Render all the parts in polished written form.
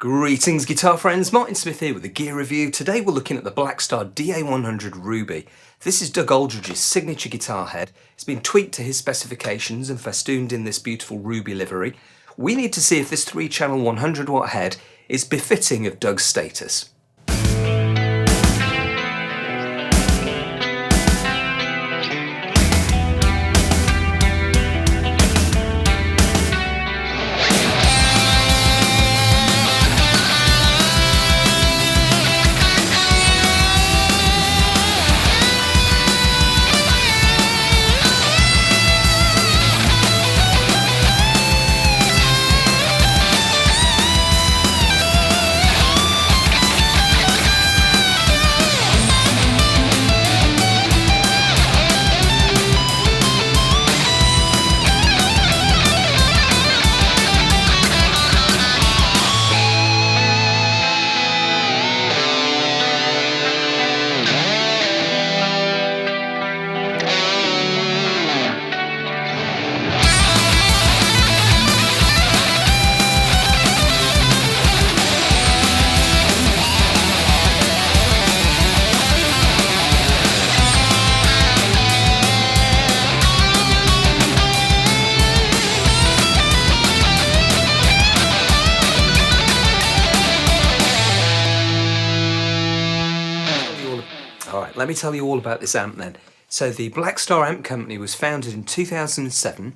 Greetings guitar friends, Martin Smith here with a gear review. Today we're looking at the Blackstar DA100 Ruby. This is Doug Aldrich's signature guitar head. It's been tweaked to his specifications and festooned in this beautiful ruby livery. We need to see if this 3-channel 100 watt head is befitting of Doug's status. Alright, let me tell you all about this amp then. So the Blackstar Amp Company was founded in 2007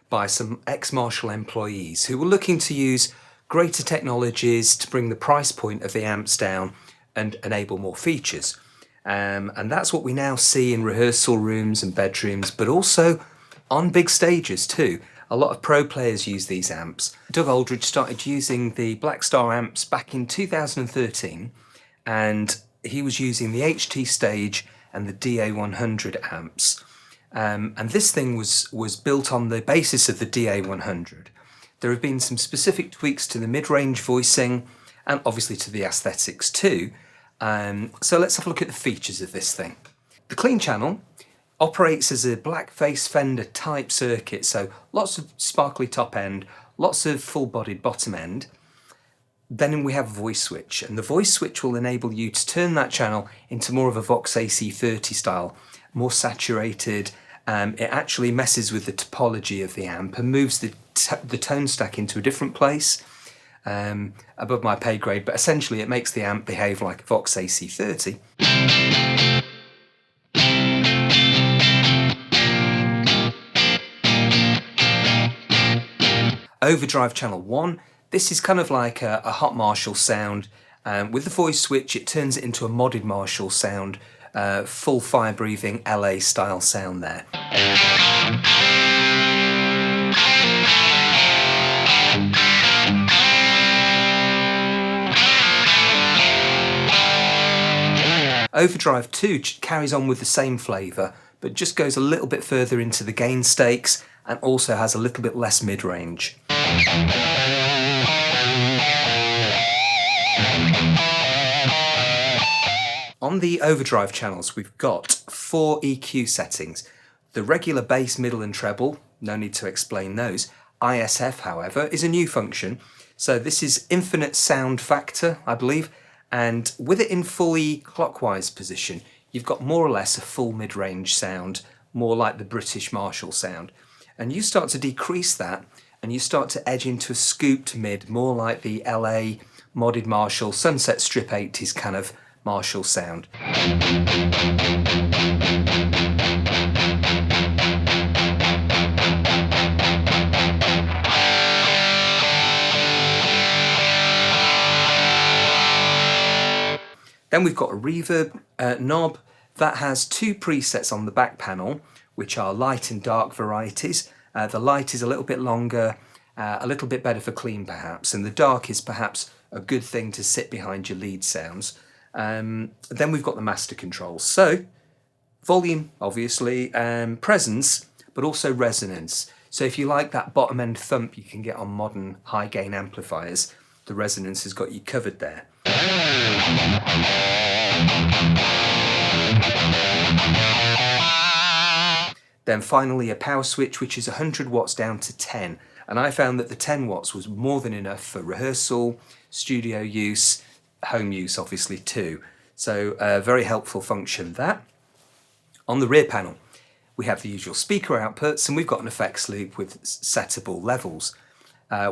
by some ex-Marshall employees who were looking to use greater technologies to bring the price point of the amps down and enable more features. And that's what we now see in rehearsal rooms and bedrooms, but also on big stages too. A lot of pro players use these amps. Doug Aldrich started using the Blackstar amps back in 2013, and he was using the HT Stage and the DA100 amps. And this thing was built on the basis of the DA100. There have been some specific tweaks to the mid-range voicing and obviously to the aesthetics too. So let's have a look at the features of this thing. The clean channel operates as a black face Fender type circuit, so lots of sparkly top end, lots of full-bodied bottom end. Then we have a voice switch, and the voice switch will enable you to turn that channel into more of a Vox AC30 style, more saturated. It actually messes with the topology of the amp and moves the tone stack into a different place above my pay grade, but essentially it makes the amp behave like a Vox AC30. Overdrive channel 1. This is kind of like a hot Marshall sound. With the voice switch, it turns it into a modded Marshall sound, full fire breathing LA style sound there. Overdrive 2 carries on with the same flavour, but just goes a little bit further into the gain stakes and also has a little bit less mid-range. On the overdrive channels, we've got 4 EQ settings. The regular bass, middle and treble, no need to explain those. ISF, however, is a new function. So this is infinite sound factor, I believe, and with it in fully clockwise position, you've got more or less a full mid-range sound, more like the British Marshall sound. And you start to decrease that, and you start to edge into a scooped mid, more like the LA modded Marshall, Sunset Strip 80s kind of Marshall sound. Then we've got a reverb knob that has 2 presets on the back panel, which are light and dark varieties. The light is a little bit longer, a little bit better for clean perhaps, and the dark is perhaps a good thing to sit behind your lead sounds. Then we've got the master controls. So volume, obviously, presence, but also resonance. So if you like that bottom end thump you can get on modern high gain amplifiers, the resonance has got you covered there. Then finally a power switch, which is 100 watts down to 10. And I found that the 10 watts was more than enough for rehearsal, studio use, home use obviously too. So a very helpful function that. On the rear panel, we have the usual speaker outputs, and we've got an effects loop with settable levels.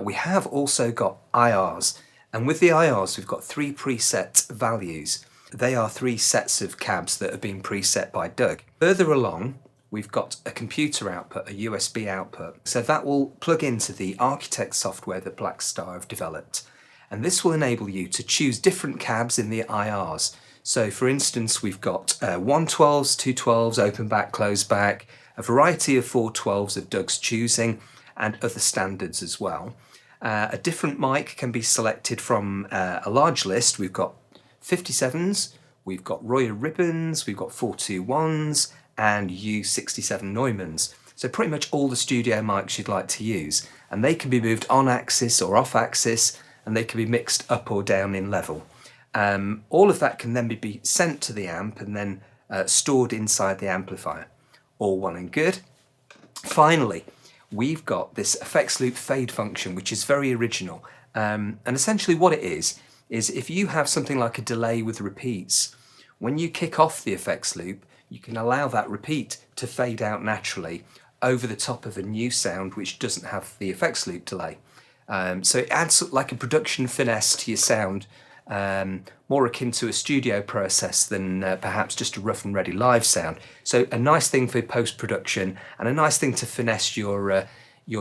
We have also got IRs, and with the IRs we've got 3 preset values. They are 3 sets of cabs that have been preset by Doug. Further along, we've got a computer output, a USB output. So that will plug into the Architect software that Blackstar have developed. And this will enable you to choose different cabs in the IRs. So for instance, we've got 112s, 212s, open back, closed back, a variety of 412s of Doug's choosing, and other standards as well. A different mic can be selected from a large list. We've got 57s, we've got Royer Ribbons, we've got 421s, and U67 Neumanns. So pretty much all the studio mics you'd like to use. And they can be moved on axis or off axis, and they can be mixed up or down in level. All of that can then be sent to the amp and then stored inside the amplifier. All well and good. Finally, we've got this effects loop fade function, which is very original. And essentially what it is if you have something like a delay with repeats, when you kick off the effects loop, you can allow that repeat to fade out naturally over the top of a new sound which doesn't have the effects loop delay. So it adds like a production finesse to your sound, more akin to a studio process than perhaps just a rough and ready live sound. So a nice thing for post-production, and a nice thing to finesse your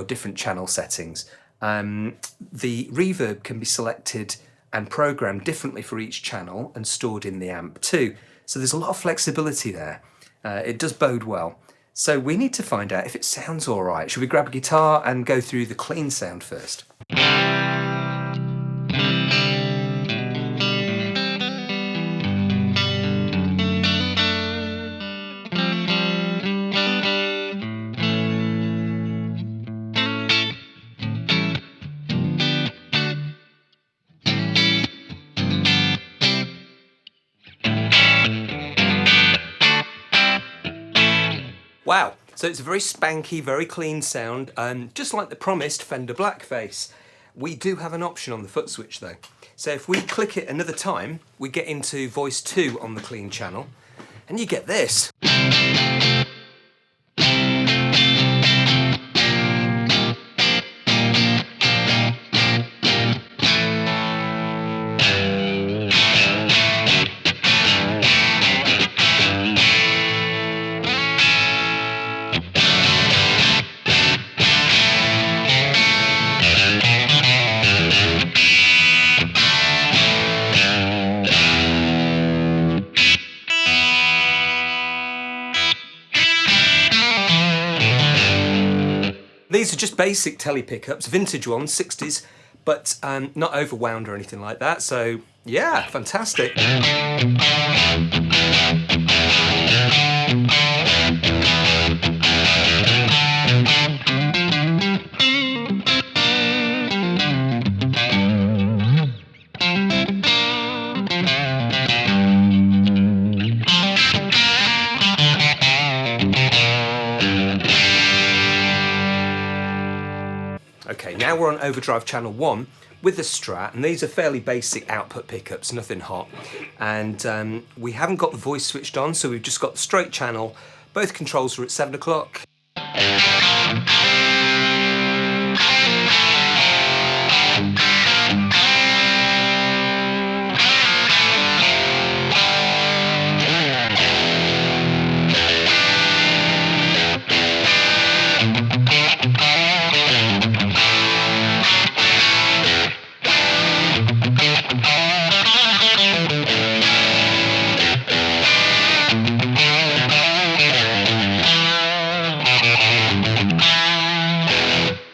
different channel settings. The reverb can be selected and programmed differently for each channel and stored in the amp too. So there's a lot of flexibility there. It does bode well. So we need to find out if it sounds all right. Should we grab a guitar and go through the clean sound first? Wow, so it's a very spanky, very clean sound, just like the promised Fender Blackface. We do have an option on the foot switch though. So if we click it another time, we get into voice 2 on the clean channel, and you get this. These are just basic telly pickups, vintage ones, 60s, but not overwound or anything like that. So yeah, fantastic. Okay, now we're on Overdrive channel 1 with the Strat, and these are fairly basic output pickups, nothing hot. And we haven't got the voice switched on, so we've just got the straight channel. Both controls are at 7 o'clock.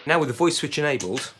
Now with the voice switch enabled,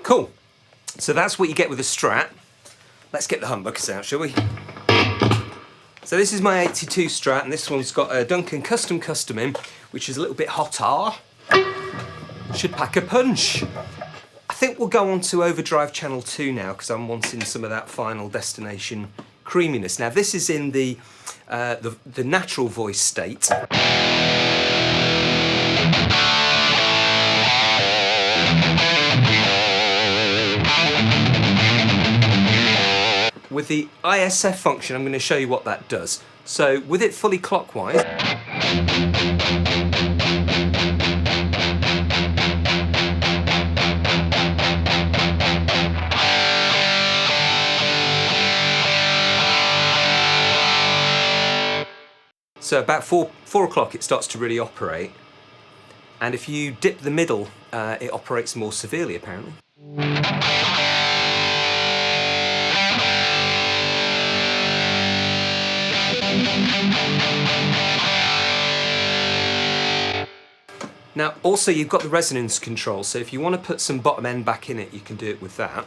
cool. So that's what you get with a Strat. Let's get the humbuckers out, shall we? So this is my 82 Strat, and this one's got a Duncan Custom in, which is a little bit hotter. Should pack a punch. I think we'll go on to Overdrive Channel 2 now, because I'm wanting some of that Final Destination creaminess. Now this is in the natural voice state. With the ISF function, I'm going to show you what that does. So with it fully clockwise, so about 4 o'clock it starts to really operate, and if you dip the middle, it operates more severely apparently. Now also you've got the resonance control, so if you want to put some bottom end back in it, you can do it with that.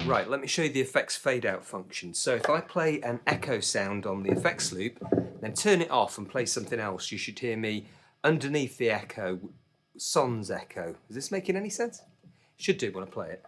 Right, let me show you the effects fade out function. So if I play an echo sound on the effects loop, then turn it off and play something else, you should hear me underneath the echo, sans echo. Is this making any sense? It should do when I play it.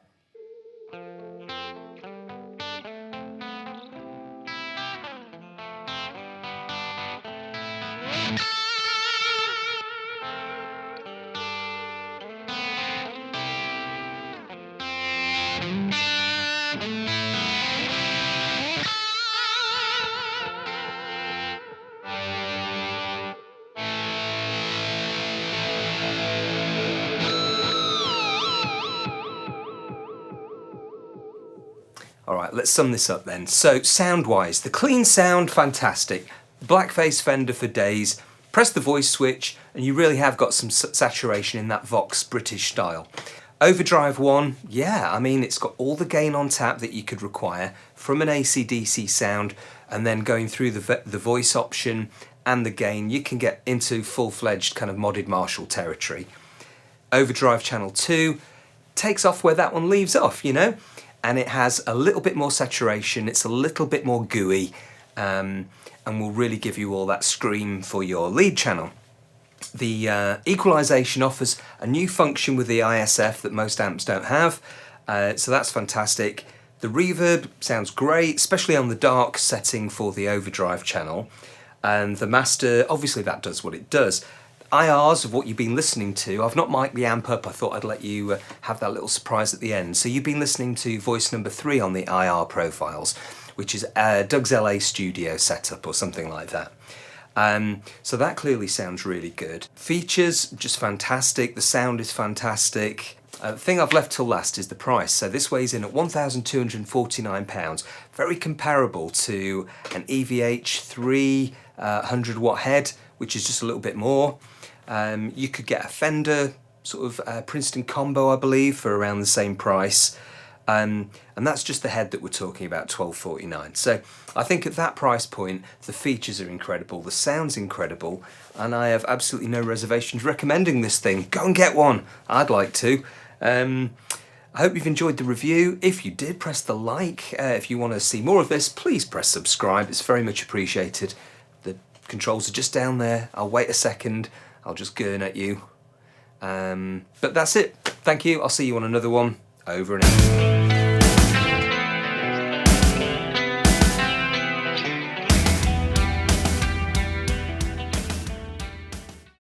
Alright, let's sum this up then. So, sound-wise, the clean sound, fantastic. Blackface Fender for days. Press the voice switch, and you really have got some saturation in that Vox British style. Overdrive 1, yeah, I mean, it's got all the gain on tap that you could require from an AC/DC sound, and then going through the voice option and the gain, you can get into full-fledged kind of modded Marshall territory. Overdrive Channel 2 takes off where that one leaves off, you know? And it has a little bit more saturation, it's a little bit more gooey, and will really give you all that scream for your lead channel. The equalization offers a new function with the ISF that most amps don't have, so that's fantastic. The reverb sounds great, especially on the dark setting for the Overdrive channel. And the master, obviously that does what it does. IRs of what you've been listening to, I've not mic'd the amp up, I thought I'd let you have that little surprise at the end. So you've been listening to voice number 3 on the IR profiles, which is Doug's LA studio setup or something like that. So that clearly sounds really good. Features, just fantastic, the sound is fantastic. The thing I've left till last is the price. So this weighs in at £1,249, very comparable to an EVH 300 watt head, which is just a little bit more. You could get a Fender sort of Princeton combo, I believe, for around the same price. And that's just the head that we're talking about, $12.49. So I think at that price point, the features are incredible, the sound's incredible, and I have absolutely no reservations recommending this thing. Go and get one. I'd like to. I hope you've enjoyed the review. If you did, press the like. If you want to see more of this, please press subscribe. It's very much appreciated. The controls are just down there. I'll wait a second. I'll just gurn at you. But that's it. Thank you. I'll see you on another one. Over and out.